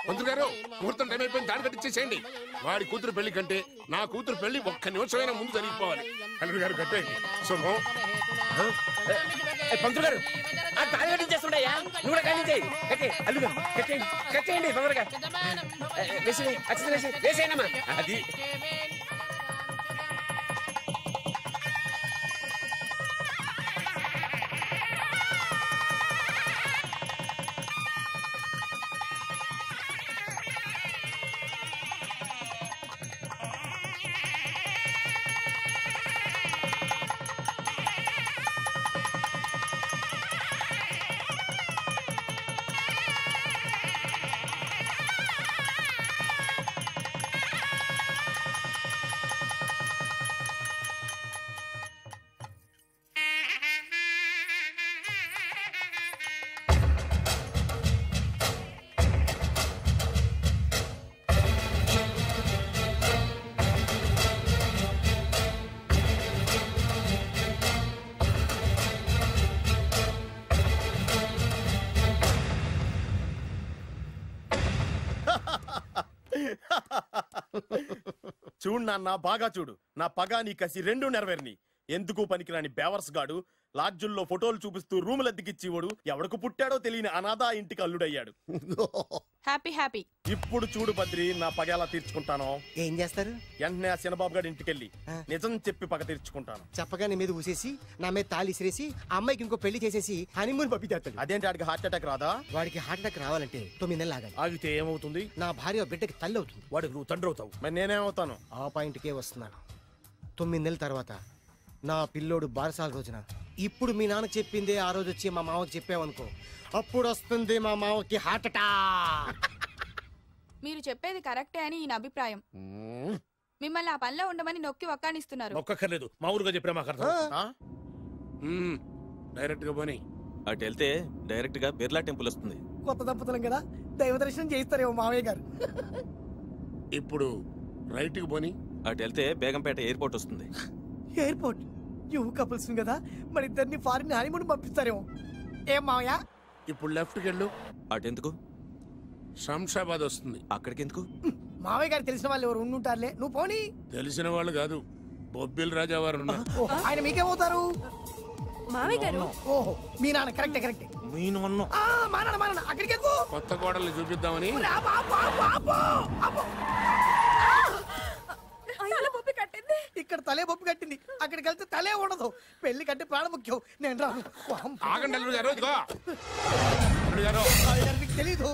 పంతులు గారు ముహూర్తం టైం అయిపోయింది, తాడు కట్టించేసేయండి. వాడి కూతురు పెళ్లి కంటే నా కూతురు పెళ్లి ఒక్క నిమిషమైనా ముందు జరిగిపోవాలి. అల్లుడు గారు కట్టేయండి. శుభం. పంతులు గారు ఆ తాడు కట్టించేస్తుండయా, నువ్వు కూడా కట్టించేయి. అల్లుడు గారు కట్టేయండి, కట్టేయండి తొందరగా. వేసేయనమ్మా. అది చూడు నాన్న, బాగా చూడు. నా పగా నీ కసి రెండు నెరవేరిని. ఎందుకు పనికిరాని బేవర్స్ గాడు లాడ్జుల్లో ఫోటోలు చూపిస్తూ రూములు అద్దెకిచ్చివాడు ఎవడకు పుట్టాడో తెలియని అనాథ ఇంటికి అల్లుడయ్యాడు. Happy happy. ఇప్పుడు చూడు బద్రి, నా పగ ఎలా తీర్చుకుంటానో. ఏం చేస్తారు? వెంటనే ఆ చిన్నబాబు గారి ఇంటికెళ్ళి నిజం చెప్పి పగ తీర్చుకుంటాను. చెప్పగా నీ మీద ఊసేసి నా మీద తాళి ఇసిరేసి ఆ అమ్మాయికి ఇంకో పెళ్లి చేసేసి హనీమూన్ పంపిస్తాడు. అదేంటి, వాడికి హార్ట్ అటాక్ రాదా? వాడికి హార్ట్ అటాక్ రావాలంటే 9 నెలలు ఆగాలి. ఆగితే ఏమవుతుంది? నా భార్య బిడ్డకి తల్లి అవుతుంది. వాడికి నువ్వు తండ్రి అవుతావు. మరి నేనేమవుతాను? ఆ పాయింట్కే వస్తున్నాను. 9 నెలల తర్వాత నా పిల్లోడు బారసాల రోజున ఇప్పుడు మీ నాన్న చెప్పిందే ఆ రోజు వచ్చి మా మామకి చెప్పావనుకో, అప్పుడు వస్తుంది మా మామకి హార్ట్ అటాక్. మీరు చెప్పేది కరెక్టే అని ఈయన అభిప్రాయం. మిమ్మల్ని ఆ పనిలో ఉండమని నొక్కి ఒక్కానిస్తున్నారు. ఒక్కర్లేదు, మా ఊరుగా చెప్పినా మాకు అర్థం. డైరెక్ట్ గా పోనీ. అటు వెళ్తే డైరెక్ట్ గా బిర్లా టెంపుల్ వస్తుంది. కొత్త దంపతులం కదా, దైవ దర్శనం చేయిస్తారేమో మావయ్య గారు. ఇప్పుడు రైట్ కి పోనీ. అటు వెళ్తే బేగంపేట ఎయిర్పోర్ట్ వస్తుంది. ఎయిర్పోర్ట్ యూ కపుల్స్ కదా, మరి ఇద్దరిని ఫారిన్ హనీమూన్ పంపిస్తారేమో. ఏం మావయ్య? ఇప్పుడు లెఫ్ట్ కి వెళ్ళు. అటెందుకు? శంషాబాద్ వస్తుంది. అక్కడికి ఎందుకు? మావయ్య గారు తెలిసిన వాళ్ళు ఎవరు ఉండుంటారులే, నువ్వు పోనీ. తెలిసిన వాళ్ళు కాదు, బొబ్బిల్ రాజా వారు ఉన్నారు. ఆయన మీకేమవుతారు? మావయ్య గారు. ఓహో, మీ నాన్న. కరెక్టే కరెక్టే. మా నాన్న అక్కడికి ఎక్కువ. కొత్త కోడల్ని చూపిద్దామని. ఇక్కడ తలే బొప్పి కట్టింది, అక్కడికి వెళ్తే తలే ఉండదు. పెళ్లి కంటే ప్రాణం ముఖ్యం. నేను రాను. ఆగండి అల్లుడు గారు. ఇదిగో అల్లుడు గారు, మీకు తెలీదు.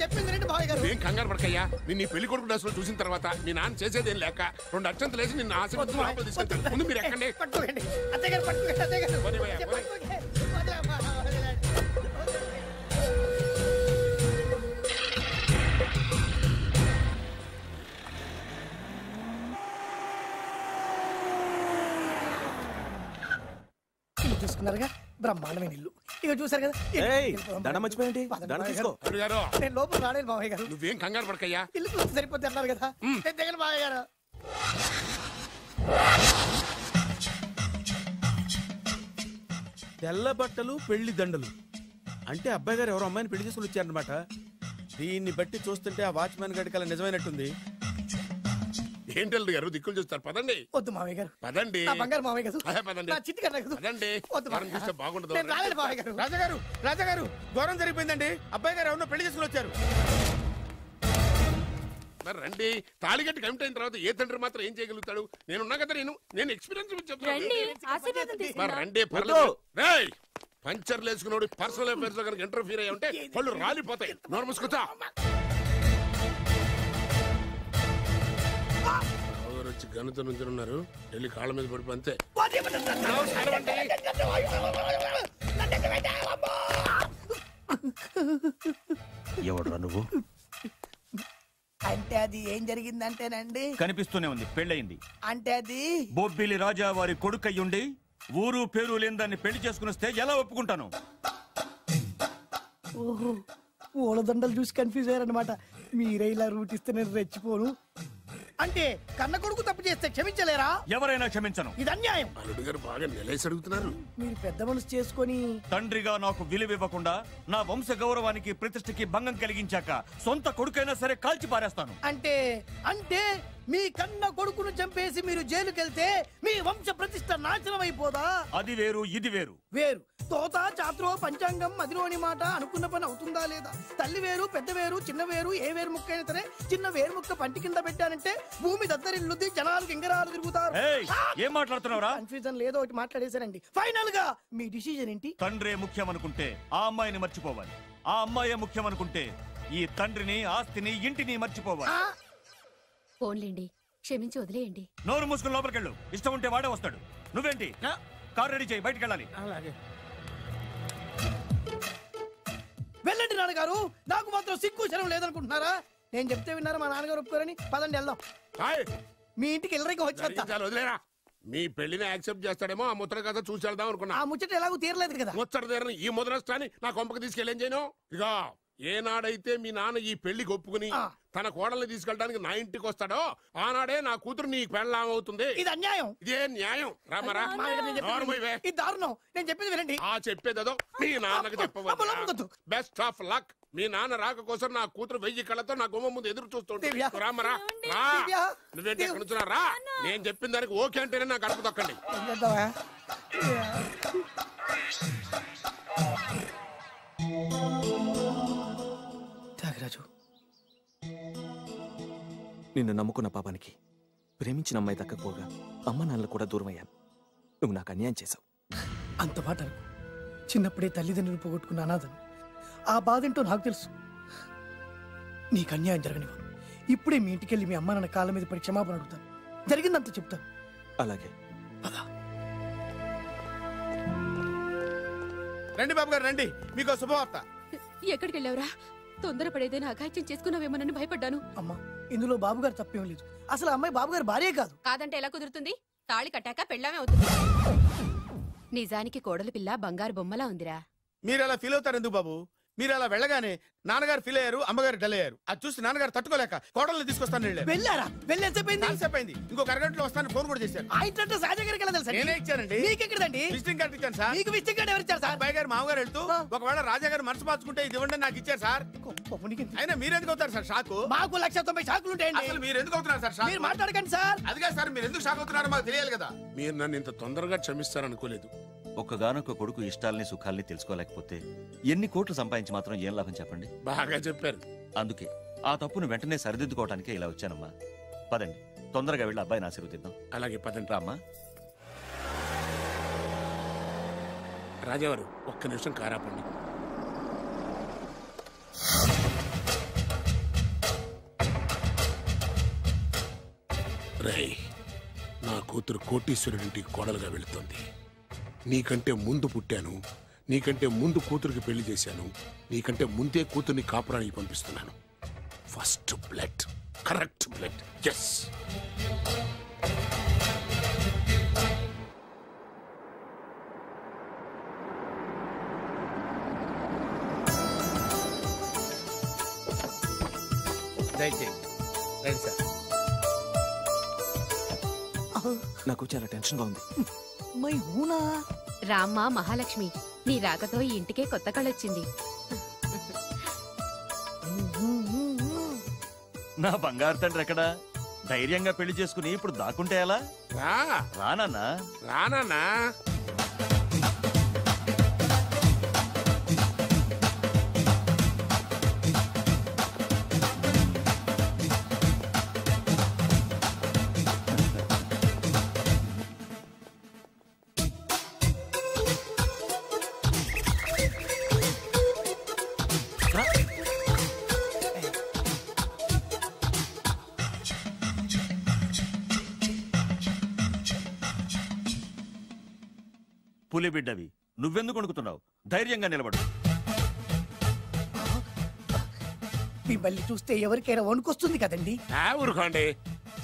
చెప్పింది రండి మావయ్య గారు. ఏం కంగారు పడకయ్యా. నిన్ను ఈ పెళ్లి కొడుకు డ్రెస్ లో చూసిన తర్వాత మీ నాన్న చేసేదేం లేక 2 అక్షంతలు వేసి నిన్ను ఆశీర్వదించి లోపలికి తీసుకెళ్తాను. ముందు మీరు ఎక్కండి. పట్టుకోండి అత్తయ్య గారు, పట్టుకోండి అత్తయ్య గారు. చూసుకున్నారుగా, బ్రహ్మాండమైన ఇల్లు. ఇక చూసారు కదా, దండం మర్చిపోయింది. దండం తీసుకో. అల్లుడు గారు, నేను లోపల రాలేదు మావయ్య గారు. నువ్వేం కంగారు పడకయ్యా. ఇల్లు చూస్తే సరిపోతే అన్నారు కదా. దగ్గర మావయ్య గారు. తెల్ల బట్టలు పెళ్లి దండలు అంటే అబ్బాయి గారు ఎవరో అమ్మాయిని పెళ్లి చేసుకుని వచ్చారనమాట. దీన్ని బట్టి చూస్తుంటే ఆ వాచ్మెన్ గడి కల నిజమైనట్టుంది. ఏంటి అల్లుడు గారు దిక్కులు చూస్తారు? పదండి. వద్దు మావయ్య గారు. పదండి. నా బంగారు మావయ్య గారు. పదండి. నా చిట్టి గారు కదా. పదండి. వద్దు మనం చూస్తే బాగుండదు. నేను రాలేదు మావయ్య గారు. రాజాగారు, రాజాగారు, ఘోరం జరిగిపోయిందండి. అబ్బాయి గారు ఎవరో పెళ్లి చేసుకుని వచ్చారు. మరి రండి. తాళిగట్టి కమిట్ అయిన తర్వాత ఏ తండ్రి మాత్రం ఏం చేయగలుగుతాడు? నేనున్నా కదా, నేను ఎక్స్పీరియన్స్ చెప్తాను. మరి రండి, పర్లేదు. రేయ్, పంచర్లు వేసుకున్నాడు పర్సనల్ అఫైర్స్ లో కనుక ఇంటర్ఫీర్ అయ్యి ఉంటే పళ్ళు రాలిపోతాయి. నోరు మూసుకొచ్చా. వచ్చి గనుత నుంచి ఉన్నారు. వెళ్ళి కాళ్ళ మీద పడిపో అంతే. ఎవడురా నువ్వు? అంటే అది ఏం జరిగిందంటేనండి, కనిపిస్తూనే ఉంది, పెళ్ళయింది. అంటే అది బొబ్బిలి రాజా వారి కొడుకయ్యుండి ఊరు పేరు లేని దాన్ని పెళ్లి చేసుకుని వస్తే ఎలా ఒప్పుకుంటాను? ఓహో, ఓలదండలు చూసి కన్ఫ్యూజ్ అయ్యారనమాట. మీరే ఇలా రూట్ ఇస్తే నేను రెచ్చిపోను. అంటే కన్న కొడుకు తప్పు చేస్తే క్షమించలేరా? ఎవరైనా క్షమించను. ఇది అన్యాయం. అల్లుడు గారు బాగా నిలేసి అడుగుతున్నారు. మీరు పెద్ద మనసు చేసుకొని తండ్రిగా నాకు విలువ ఇవ్వకుండా నా వంశ గౌరవానికి ప్రతిష్టకి భంగం కలిగించాక సొంత కొడుకైనా సరే కాల్చి పారేస్తాను. అంటే అంటే మీ కన్న కొడుకును చంపేసి మీరు జైలుకెళ్తే మీ వంశ ప్రతిష్ట నాశనం అయిపోదా? అది వేరు, ఇది వేరు. వేరు. తోత చాత్రో పంచాంగం మదిలోని మాట అనుకున్న పని అవుతుందా లేదా? తల్లి వేరు, పెద్ద వేరు, చిన్న వేరు, ఏ వేరు ముక్క అయినా సరే చిన్న వేరు ముక్క పంటి కింద పెట్టానంటే భూమి దద్దరిల్లుద్ది, జనాలు గింగరాలు తిరుగుతారు. ఏం మాట్లాడుతున్నావురా? కన్ఫ్యూజన్ లేదో ఒకటి మాట్లాడేశారండి. ఫైనల్ గా మీ డిసిజన్ ఏంటి? తండ్రే ముఖ్యం అనుకుంటే ఆ అమ్మాయిని మర్చిపోవాలి. ఆ అమ్మాయే ముఖ్యం అనుకుంటే ఈ తండ్రిని, ఆస్తిని, ఇంటిని మర్చిపోవాలి. ఫోన్లేండి, క్షమించి వదిలేయండి. నోరు మూసుకుని లోపలికెళ్ళు. ఇష్టం ఉంటే వాడే వస్తాడు. నువ్వేంటి? కార్ రెడీ చేయి, బయటికి వెళ్ళాలి. వెళ్ళండి నాన్నగారు. నాకు మాత్రం సిగ్గు శరం లేదనుకుంటున్నారా? నేను చెప్తే విన్నారా? మా నాన్నగారు ఒప్పుకోరని. పదండి వెళ్దాం. మీ ఇంటికి వెళ్ళరికి వచ్చేస్తా. వదిలేరా. మీ పెళ్లిని యాక్సెప్ట్ చేస్తాడేమో ఆ ముద్ర కథ చూసి వెళ్దాం అనుకున్నా. ఆ ముచ్చట ఎలాగో తీరలేదు కదా. ముచ్చట తీరని ఈ ముద్రష్టాన్ని నా కొంపకి తీసుకెళ్ళేం చేయను. ఇక ఏనాడైతే మీ నాన్న ఈ పెళ్లికి ఒప్పుకుని తన కోడల్ని తీసుకెళ్ళడానికి నా ఇంటికి వస్తాడో ఆనాడే నా కూతురు నీ పెళ్ళాం అవుతుంది. ఇది అన్యాయం. ఇదే న్యాయం. రామరా. ఇది దారుణం. నేను చెప్పేది వినండి. ఆ చెప్పేదేదో మీ నాన్నకు చెప్పవచ్చు. Best of luck. మీ నాన్న రాక కోసం నా కూతురు 1000 కళ్ళతో నా గుమ్మ ముందు ఎదురు చూస్తుంటే రామరా. నువ్వేంటి ఎక్కడ నుంచున్నా రా. నేను చెప్పిన దానికి ఓకే అంటేనే నా గడప తొక్కండి. త్యాగరాజు, నిన్ను నమ్ముకున్న పాపానికి ప్రేమించిన అమ్మాయి దక్కకపోగా అమ్మ నాన్నలు కూడా దూరం అయ్యాను. నువ్వు నాకు అన్యాయం చేశావు. అంత మాట చిన్నప్పుడే తల్లిదండ్రులు పోగొట్టుకున్న అనాథను. ఆ బాధ ఏంటో నాకు తెలుసు. నీకు అన్యాయం జరగనివ్వను. ఇప్పుడే మీ ఇంటికెళ్ళి మీ అమ్మ నాన్న కాళ్ళ మీద పడి క్షమాపణ అడుగుతాను. జరిగిందంత చెప్తాను. అలాగే. రండి బాబు గారు రండి, మీకు శుభవార్త. ఎక్కడికి వెళ్ళావురా? తొందరపడేదైనా అఘాయిత్యం చేసుకున్నావేమోనని భయపడ్డాను. అమ్మా, ఇందులో బాబు గారు తప్పేం లేదు. అసలు అమ్మాయి బాబు గారు భార్యే కాదు. కాదంటే ఎలా కుదురుతుంది? తాళి కట్టాక పెళ్ళామే అవుతుంది. నిజానికి కోడలి పిల్ల బంగారు బొమ్మలా ఉందిరా. మీరు అలా ఫీల్ అవుతారు ఎందుకు బాబు? మీరు అలా వెళ్ళగానే నాన్నగారు ఫీల్ అయ్యారు, అమ్మగారు డల్ అయ్యారు. అది చూసి నాన్నగారు తట్టుకోలేక కోడల్ని తీసుకొస్తాను వెళ్ళారా? వెళ్ళేసేపోయింది. ఇంకొక అరగంటలో వస్తాను ఫోన్ కూడా చేశారు. నేనే ఇచ్చానండి. విజిటింగ్ కార్డు ఇచ్చాను సార్. మీకు విజిటింగ్ కార్డు ఎవరు ఇచ్చారు సార్? అబ్బాయి గారు మామగారు వెళ్తూ ఒకవేళ రాజా గారు మనసు మార్చుకుంటే ఇది ఇవ్వండి నాకు ఇచ్చారు సార్. అయినా మీరు ఎందుకు అవుతారు సార్ షాక్? మాకు 190 షాకులు ఉంటాయండి. అసలు మీరు ఎందుకు అవుతున్నారు సార్ షాక్? మీరు మాట్లాడకండి సార్. అదిగా సార్, మీరు ఎందుకు షాక్ అవుతున్నారో మాకు తెలియాలి కదా. మీరు నన్ను ఇంత తొందరగా క్షమిస్తారనుకోలేదు. ఒక్కగానొక్క కొడుకు ఇష్టాల్ని సుఖాల్ని తెలుసుకోలేకపోతే ఎన్ని కోట్లు సంపాదించి మాత్రం ఏం లాభం చెప్పండి? బాగా చెప్పారు. అందుకే ఆ తప్పును వెంటనే సరిదిద్దుకోవటానికే ఇలా వచ్చానమ్మా. పదండి, తొందరగా వెళ్ళి అబ్బాయిని ఆశీర్వదిద్దాం. అలాగే పదండి. రామ్మా. రాజావారు ఒక్క నిమిషం కారాపండి. రేయ్, నా కూతురు కోటీశ్వరుడింటికి కోడలుగా వెళుతోంది. నీకంటే ముందు పుట్టాను, నీకంటే ముందు కూతురికి పెళ్లి చేశాను, నీకంటే ముందే కూతుర్ని కాపురానికి పంపిస్తున్నాను. First blood, correct blood. Yes. నాకు చాలా టెన్షన్ గా ఉంది. రామ్మ మహాలక్ష్మి, నీ రాకతో ఈ ఇంటికే కొత్త కళొచ్చింది. నా బంగారు తండ్రి ఎక్కడా? ధైర్యంగా పెళ్లి చేసుకుని ఇప్పుడు దాక్కుంటే ఎలా? రానా రానా. పులి బిడ్డవి, నువ్వెందుకు వణుకుతున్నావు? ధైర్యంగా నిలబడు. మిమ్మల్ని చూస్తే ఎవరికైనా వణుకొస్తుంది కదండి. ఊరుకోండి.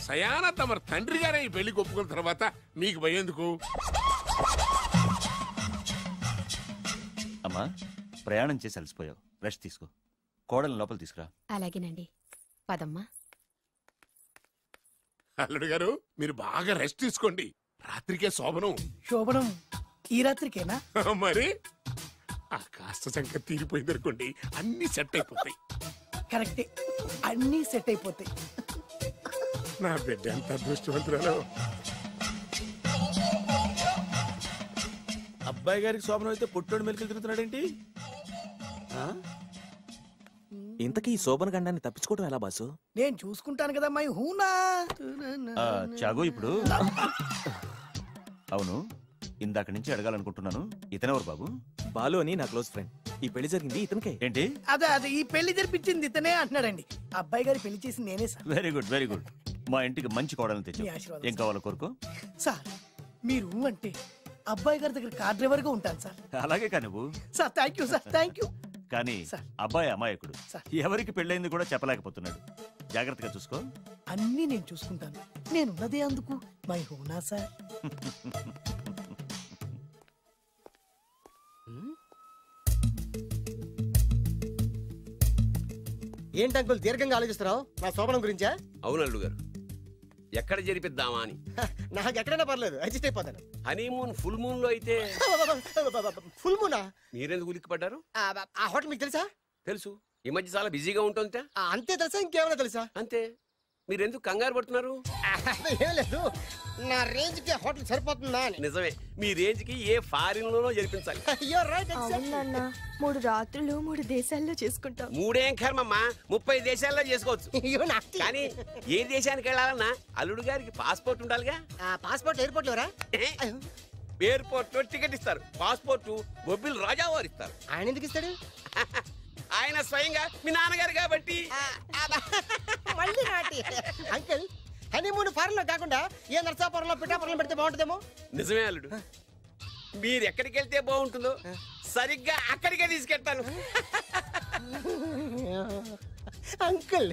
సయాన తమ తండ్రి గారే ఈ పెళ్లి ఒప్పుకున్న తర్వాత మీకు భయందుకు? అమ్మా, ప్రయాణం చేసి అలసిపోయావు, రెస్ట్ తీసుకో. కోడల్ని లోపల తీసుకురా. అలాగేనండి. పదమ్మా. అల్లుడు గారు మీరు బాగా రెస్ట్ తీసుకోండి, రాత్రికే శోభనం. శోభనం ఈ రాత్రికేనా? మరి ఆ కాస్త సంఖ్య తీరిపోయింది అనుకోండి, అన్ని సెట్ అయిపోతాయి. కరెక్టే, అన్ని సెట్ అయిపోతాయి. నా బిడ్డ ఎంత అదృష్టవంతురాలో. అబ్బాయి గారికి శోభనం అయితే పుట్టోడు మెలికలు తిరుగుతున్నాడేంటి? ఇంతకీ ఈ శోభన గండాన్ని తప్పించుకోవడం ఎలా బాసు? నేను చూసుకుంటాను కదా మై హూనా. చాగు ఇప్పుడు అవును, ఇందాక నుంచి అడగాలనుకుంటున్నాను, ఇతనెవరు బాబు? బాలు అని నా క్లోజ్ ఫ్రెండ్. ఈ పెళ్లి జరిగింది ఇతనికే. ఏంటి? అదే ఈ పెళ్లి జరిపించింది ఇతనే అంటున్నాడండి. అబ్బాయి గారి పెళ్లి చేసింది నేనే sir. Very good very good. మా ఇంటికి మంచి కోడలను మీ తెచ్చు. ఆశీర్వాదం ఏం కావాలో కోరుకో. సార్ మీరు అంటే అబ్బాయి గారి దగ్గర కార్ డ్రైవర్ గా ఉంటాను సార్. అలాగే కానీ నువ్వు sir thank you sir, thank you. కానీ సార్. అబ్బాయి అమాయకుడు, సార్. ఎవరికి పెళ్ళైంది కూడా చెప్పలేకపోతున్నాడు. జాగ్రత్తగా చూసుకో. అన్నీ నేను చూసుకుంటాను, నేనున్నదే అందుకు మై హూనా సార్. ఏంటి అంకుల్ దీర్ఘంగా ఆలోచిస్తున్నావు నా శోభనం గురించా? అవును అల్లుడు గారు, ఎక్కడ జరిపిద్దామా అని. నాకు ఎక్కడైనా పర్లేదు, అడ్జస్ట్ అయిపోతాను. హనీమూన్ ఫుల్ మూన్ లో అయితే. ఫుల్ మూనా? మీరెందుకు ఉలిక్కిపడ్డారు? ఆ హోటల్ మీకు తెలుసా? తెలుసు, ఈ మధ్య చాలా బిజీగా ఉంటుంది. అంతే తెలుసా, ఇంకేమైనా తెలుసా? అంతే. మీరెందుకు కంగారు పడుతున్నారు? ఏం లేదు, నా రేంజ్ కి హోటల్ సరిపోతుందా అని. నిజమే, మీ రేంజ్ కి ఏ ఫారిన్ లోనో జరిపించాలి. అవునన్నా 3 రాత్రులు 3 దేశాల్లో చేసుకుంటాం. 3 ఏం కర్మమ్మా, 30 దేశాల్లో చేసుకోవచ్చు. కానీ ఏ దేశానికి వెళ్ళాలన్నా అల్లుడు గారికి పాస్పోర్ట్ ఉండాలిగా. Passport airport LoRa? ఎయిర్పోర్ట్ లో టికెట్ ఇస్తారు, పాస్పోర్ట్ బొబ్బిల్ రాజా వారు ఇస్తారు. ఆయన ఎందుకు ఇస్తాడు? ఆయన స్వయంగా మీ నాన్నగారు కాబట్టి. మళ్ళీ నాటి అంకుల్, హనీమూన్ ఫారెన్ లో కాకుండా ఏ నర్సాపురంలో పిఠాపురంలో పెడితే బాగుంటుందేమో. నిజమే అల్లుడు, మీరు ఎక్కడికి వెళ్తే బాగుంటుందో సరిగ్గా అక్కడికే తీసుకెళ్తాను. అంకుల్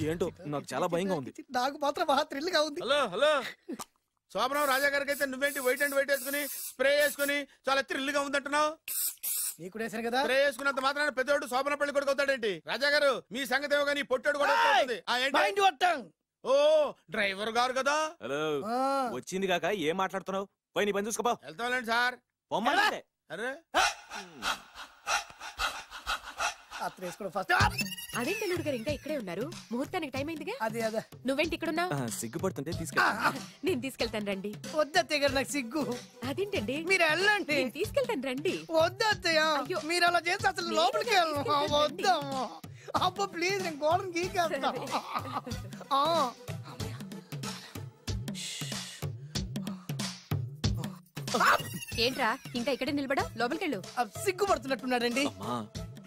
ఏంటో నాకు చాలా భయంగా ఉంది. నాకు మాత్రం బాగా థ్రిల్ గా ఉంది. హలో హలో, శోభనం రాజా గారికి అయితే నువ్వేంటి వైట్ అండ్ వైట్ వేసుకుని స్ప్రే వేసుకుని చాలా థ్రిల్ గా ఉందంటున్నావు? నీకు వేసాను కదా. స్ప్రే వేసుకున్నంత మాత్రాన పెద్దోడు శోభన పెళ్లి కొడుకు అవుతాడేంటి? రాజా గారు మీ సంగతి ఏమో కానీ పొట్టోడు కూడా అవుతుంది. మైండ్ వట్టాం. ఓ డ్రైవర్ గారు కదా. హలో, వచ్చింది కాక ఏం మాట్లాడుతున్నావు? పోయి నీ పని చూసుకోపో. వెళ్తాంలేండి సార్. పొమ్మంటే. అరే అదేంటి అల్లుడు గారు ఇంకా ఇక్కడే ఉన్నారు? ముహూర్తానికి టైం అయిందిగా. అదే అదే. నువ్వేంటి ఇక్కడున్నావు? సిగ్గుపడుతుంటే తీసుకెళ్ళి. నేను తీసుకెళ్తాను రండి. వద్దత్తయ్య గారు, నాకు సిగ్గు. అదేంటండి? మీరు వెళ్ళండి. నేను తీసుకెళ్తాను రండి. వద్దత్తయ్య, మీరు అలా చేస్తే అసలు లోపలికి వెళ్ళను. వద్దమ్మా, అబ్బా ప్లీజ్, నేను గోడను గీకేస్తా. ఏంట్రా ఇంకా ఇక్కడే నిలబడా? లోపలికెళ్ళు. సిగ్గుపడుతున్నట్టున్నాడండి.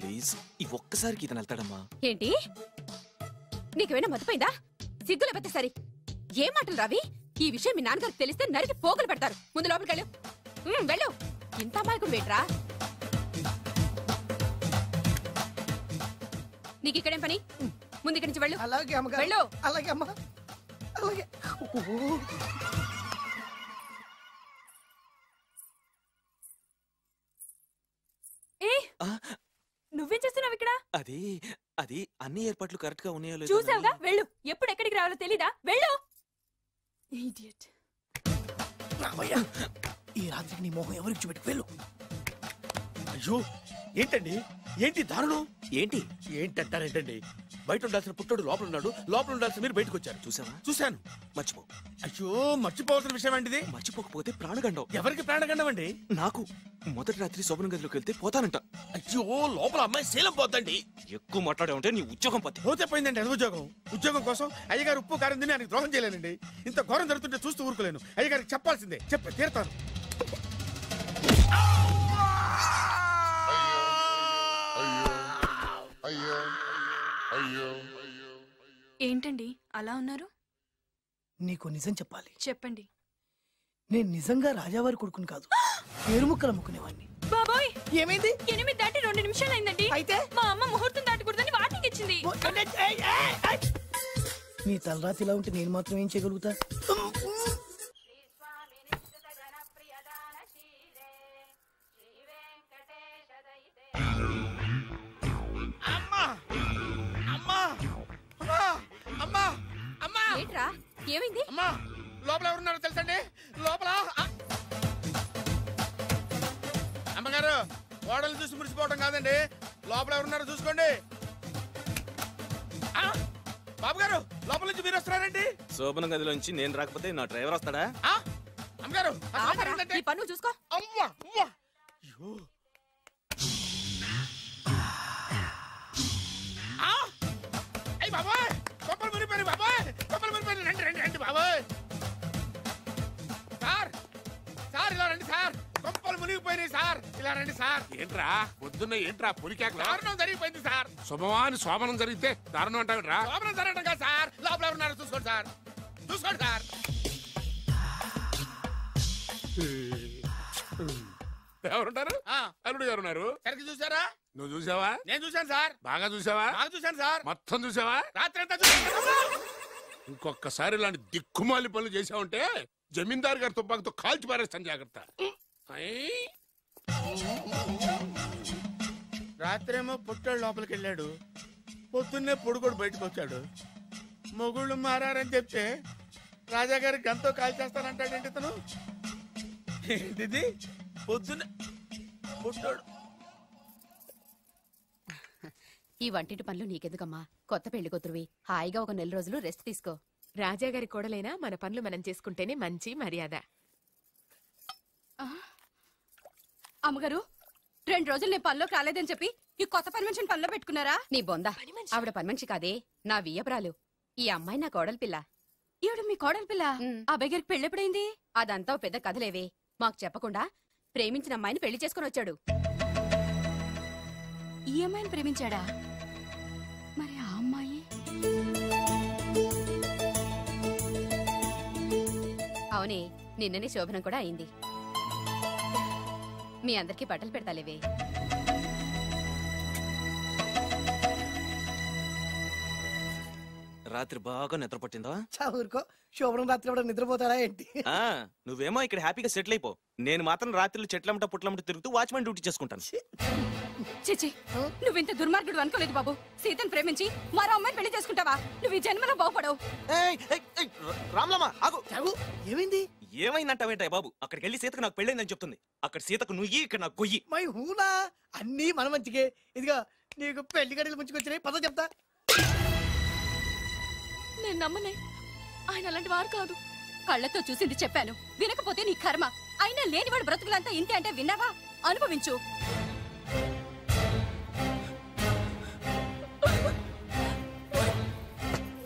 ప్లీజ్ ఈ ఒక్కసారికి ఇతను వెళ్తాడమ్మా. ఏంటి, నీకేమైనా మతిపోయిందా? సిగ్గు లేకపోతే సరి. ఏ మాటలు రావి? ఈ విషయం మీ నాన్నగారికి తెలిస్తే నరికి పోగులు పెడతారు. ముందు లోపలికెళ్ళు. వెళ్ళు. ఇంత అమాయకుడు వేట్రా? నీకు ఇక్కడేం పని? ముందు ఇక్కడి నుంచి వెళ్ళు. అలాగే అమ్మగారు. వెళ్ళు. అలాగే అమ్మా, అలాగే. నువ్వేం చేస్తున్నావు ఇక్కడ? అది అది అన్ని ఏర్పాట్లు కరెక్ట్ గా ఉన్నాయో లేదో చూసావుగా, వెళ్ళు. ఎప్పుడు ఎక్కడికి రావాలో తెలీదా? వెళ్ళు. ఇడియట్. ఈ రాత్రికి నీ మొహం ఎవరికి చూపెట్టు. వెళ్ళు. అయ్యో ఏంటండి, ఏంటి దారుణం? ఏంటి ఏంటంటారేంటండి? బయట ఉండాల్సిన పుట్టోడు లోపల ఉన్నాడు, లోపల ఉండాల్సిన మీరు బయటకు వచ్చారు. చూసావా? చూశాను. మర్చిపో. అయ్యో మర్చిపోవాల్సిన విషయం అండి ఇది. మర్చిపోకపోతే ప్రాణగండం. ఎవరికి ప్రాణగండం అండి? నాకు మొదటి రాత్రి శోభన గదిలోకి వెళ్తే పోతానంట. అయ్యో లోపల అమ్మాయి శీలం పోద్దండి. ఎక్కువ మాట్లాడే ఉంటే నీ ఉద్యోగం పోతే. పోతే పోయిందండి అది ఉద్యోగం. ఉద్యోగం కోసం అయ్యగారు ఉప్పు కారం తిని ఆయనకు ద్రోహం చేయలేనండి. ఇంత ఘోరం జరుగుతుంటే చూస్తూ ఊరుకోలేను. అయ్యగారికి చెప్పాల్సిందే, చెప్పి తీరుతాను. ఏంటండి అలా ఉన్నారు? నీకు నిజం చెప్పాలి. చెప్పండి. నేను నిజంగా రాజావారి కొడుకుని కాదు, పేరుముక్కలు అమ్ముకునేవాడిని. బాబోయ్, ఏమైంది? 8 దాటి 2 నిమిషాలు అయిందండి. అయితే మా అమ్మ ముహూర్తం దాటకూడదని వాటికి ఇచ్చింది. నీ తలరాతి ఇలా ఉంటే నేను మాత్రం ఏం చేయగలుగుతా? అమ్మా అమ్మా అమ్మా ఏమైంది? అమ్మా లోపల ఎవరున్నారో తెలుసండి? లోపల అమ్మగారు ఓడలు చూసి మురిసిపోవడం కాదండి, లోపల ఎవరున్నారో చూసుకోండి. బాబు గారు లోపల నుంచి మీరు వస్తున్నారండి? శోభన గదిలోంచి నేను రాకపోతే నా డ్రైవర్ వస్తాడా? అమ్మగారు ఈ పన్ను చూసుకో. అమ్మా అమ్మా అయ్యి బాబాయ్ కొప్పలు మురిపోయి బాబాయ్, కొప్పలు మురిపోయి. రండి రండి రండి బాబాయ్. సార్ సార్ ఇలా రండి సార్, కొప్పలు మునిగిపోయినాయి సార్, ఇలా రండి సార్. ఏంట్రా పొద్దున్న ఏంట్రా పులికాక దారుణం జరిగిపోయింది సార్. శుభమాని శోభనం జరిగితే దారుణం అంటావేంట్రా? లోపల జరగడం కాదు సార్, లోపల ఎవరున్నారో చూసుకోండి సార్, చూసుకోండి సార్. ఎవరుంటారు? అల్లుడు గారు ఉన్నారు. సరిగ్గా చూసారా? నువ్వు చూసావా? నేను చూశాను సార్. బాగా చూసావా? బాగా చూశాను సార్. మొత్తం చూసావా? రాత్రి అంతా చూశాను. ఇంకొకసారి ఇలాంటి దిక్కుమాలి పనులు చేసావంటే జమీందారు గారి తుపాకుతో కాల్చి పారేస్తాను, జాగ్రత్త. రాత్రేమో పుట్టాడు లోపలికి వెళ్ళాడు, పొద్దున్నే పొడుగోడు బయటకు వచ్చాడు. మొగుళ్ళు మారని చెప్తే రాజాగారి గంతో కాల్ చేస్తానంటాడేంటి ఇతను? ఏంటిది పొద్దున్నే పుట్టాడు? ఈ వంటింటి పనులు నీకెందుకమ్మా? కొత్త పెళ్లి కూతురువి, హాయిగా ఒక 4 రోజులు రెస్ట్ తీసుకో. రాజాగారి కోడలైనా మన పనులు మనం చేసుకుంటేనే మంచి మర్యాద. అమ్మగారు 2 రోజులు నేను పనిలోకి రాలేదని చెప్పి ఈ కొత్త పని మనిషిని పనిలో పెట్టుకున్నారా? నీ బొంద, ఆవిడ పని మనిషి కాదే, నా వియ్యపురాలు. ఈ అమ్మాయి నా కోడలి పిల్ల. ఈవిడ మీ కోడలి పిల్ల? ఆ బెగరికి పెళ్ళెప్పుడైంది? అదంతా పెద్ద కథలేవే, మాకు చెప్పకుండా ప్రేమించిన అమ్మాయిని పెళ్లి చేసుకుని వచ్చాడు. ఈ అమ్మాయిని ప్రేమించాడా? మరి ఆ అమ్మాయి? అవునే, నిన్ననే శోభనం కూడా అయింది. మీ అందరికీ బట్టలు పెడతాలేవే. రాత్రి బాగా నిద్ర పట్టిందా? ఊరుకో, శోభనం రాత్రి కూడా నిద్రపోతారా ఏంటి? నువ్వేమో ఇక్కడ హ్యాపీగా సెటిల్ అయిపో, నేను మాత్రం రాత్రులు చెట్లమ్మట పుట్లమ్మట తిరుగుతూ వాచ్మెన్ డ్యూటీ చేసుకుంటాను. చిచి, నువ్వింత దుర్మార్గుడు అనుకోలేదు బాబు. సీతను ప్రేమించి మరో అమ్మాయిని పెళ్లి చేసుకుంటావా? నువ్వు ఈ జన్మలో బాగుపడవు. రామ్లమ్మ ఆగు. ఏమైంది? ఏమైందంటావేంటాయి బాబు? అక్కడికి వెళ్ళి సీతకు నాకు పెళ్ళైందని చెప్తుంది. అక్కడ సీతకు నుయ్యి, ఇక్కడ నాకు గొయ్యి. మై హూనా, అన్నీ మన మంచికే. ఇదిగా నీకు పెళ్లి గడియలు ముంచుకొచ్చినాయి, పద చెప్తా. నేను నమ్మనే, ఆయన అలాంటి వారు కాదు. కళ్ళతో చూసింది చెప్పాను, వినకపోతే నీ కర్మ. అయినా లేనివాడు బ్రతుకులంతా ఇంతే అంటే విన్నావా? అనుభవించు.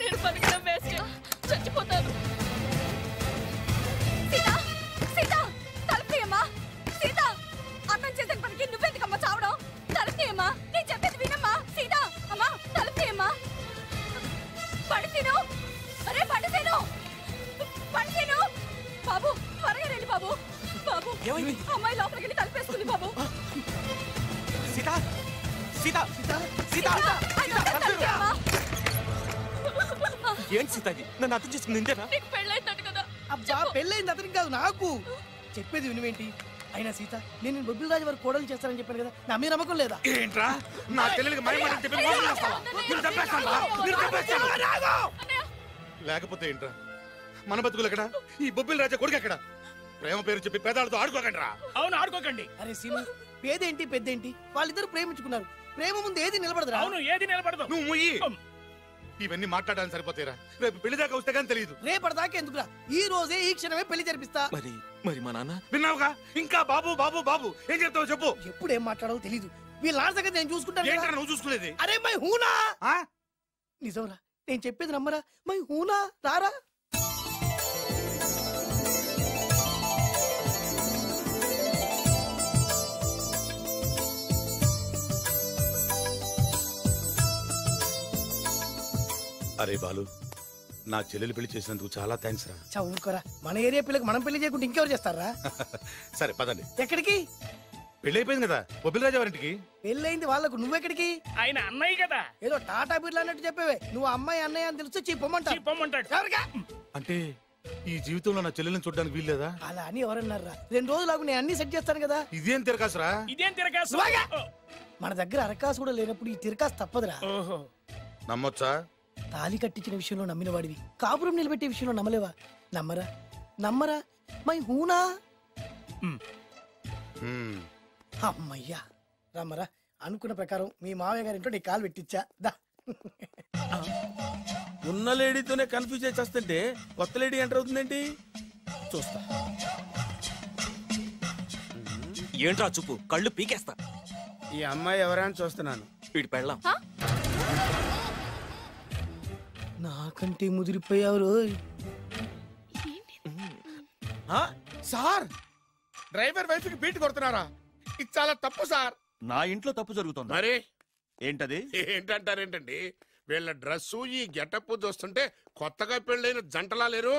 నేను బతకడం వేస్ట్, చచ్చిపోతాను. సీత, సీత, తలుపు తీయమ్మా. సీత, అన్నం చేసిన పనికి నువ్వెందుకమ్మా చావడం? తలుపు తీయమ్మా, నేను చెప్పేది వినమ్మా. సీత, అమ్మా తలుపు తీయమ్మా. పడితేను, అరే పడితేను, పడితేను. బాబు త్వరగా రండి బాబు. బాబు, అమ్మాయి లోపలికి వెళ్ళి తలుపేసుకుంది బాబు. సీత, సీత, సీత, ఏంటి సీత ఇది? నన్ను అర్థం చేసుకుంది ఇంతేనా? నీకు పెళ్ళైందట కదా? అబ్బా, పెళ్ళైంది అతనికి కాదు, నాకు. చెప్పేది వినువేంటి? అయినా సీత, నేను బొబ్బిల్ రాజు వారు కోడలు చేస్తానని చెప్పాను కదా, నా మీద నమ్మకం లేదా? ఏంట్రా నా చెల్లెలికి మైమని చెప్పి మోసం చేస్తావా? నిన్ను చంపేస్తాను, నిన్ను చంపేస్తాను. లేకపోతే ఏంట్రా మన బతుకులు ఎక్కడ? ఈ బొబ్బిల్ రాజా కొడుకు ఎక్కడ? ప్రేమ పేరు చెప్పి పేదాలతో ఆడుకోకండి రా. అవును, ఆడుకోకండి. అరే సీను, పేదేంటి పెద్దేంటి, వాళ్ళిద్దరు ప్రేమించుకున్నారు. ప్రేమ ముందు ఏది నిలబడదురా? అవును, ఏది నిలబడదు. నువ్వు ముయ్యి. ఇవన్నీ మాట్లాడడానికి సరిపోతాయిరా, రేపు పెళ్లి దాకా వస్తే కానీ తెలియదు. రేపటిదాకా ఎందుకురా, ఈ రోజే ఈ క్షణమే పెళ్లి జరిపిస్తా. మరి మా నాన్న? విన్నావుగా, ఇంకా బాబు బాబు బాబు ఏం చెప్తావు చెప్పు. ఎప్పుడు ఏం మాట్లాడాలో తెలీదు. వీళ్ళ నాన్న సంగతి నేను చూసుకుంటాను. ఏంట్రా నువ్వు చూసుకునేది? అరే మై హూనా, నిజంరా, నేను చెప్పేది నమ్మరా? మై హూనా, రారా. అరే బాలు, నా చెల్లెలు పెళ్లి చేసినందుకు చాలా థ్యాంక్స్ రా. చదువుకోరా, మన ఏరియా పిల్లకి మనం పెళ్లి చేయకుండా ఇంకెవరు చేస్తారా? సరే పదండి. ఎక్కడికి? పెళ్లి అయిపోయింది కదా బొబ్బిల్ రాజా వారింటికి. పెళ్ళైంది వాళ్ళకు, నువ్వెక్కడికి? ఆయన అన్నయ్య కదా. ఏదో టాటా బిర్లా అన్నట్టు చెప్పేవే. నువ్వు అమ్మాయి అన్నయ్య అని తెలిస్తే చెప్పమంటాడు. అంటే ఈ జీవితంలో నా చెల్లెల్ని చూడడానికి వీల్లేదా? అలా అని ఎవరన్నారా? 2 రోజులకు నేను అన్ని సెట్ చేస్తాను కదా. ఇదేం తిరకాసురా? ఇదేం తిరకాసు? మన దగ్గర అరకాసు కూడా లేనప్పుడు ఈ తిరకాసు తప్పదురా. నమ్మొచ్చా? తాలి కట్టించిన విషయంలో నమ్మిన వాడివి కాపురం నిలబెట్టే విషయంలో నమ్మలేవా? నమ్మరా నమ్మరా మై హూనా? అమ్మయ్యా రమ్మరా. అనుకున్న ప్రకారం మీ మావయ్య గారింట్లో నీ కాలు పెట్టించా దా. ఉన్న లేడీతోనే కన్ఫ్యూజ్ అయి చేస్తుంటే కొత్త లేడీ ఎంటర్ అవుతుందేంటి చూస్తా. ఏంట్రా చూపు, కళ్ళు పీకేస్తా. ఈ అమ్మాయి ఎవరైనా చూస్తున్నాను. వీడి పెళ్ళాం. నాకంటే ముదిరిపోయావు రోయ్. సార్ డ్రైవర్ వైఫ్ కి బీట్ కొడుతున్నారా? ఇది చాలా తప్పు సార్. నా ఇంట్లో తప్పు జరుగుతుంది. మరి ఏంటది? ఏంటంటారేంటండి? వీళ్ళ డ్రెస్సు ఈ గెటప్ చూస్తుంటే కొత్తగా పెళ్ళైన జంటలా లేరు.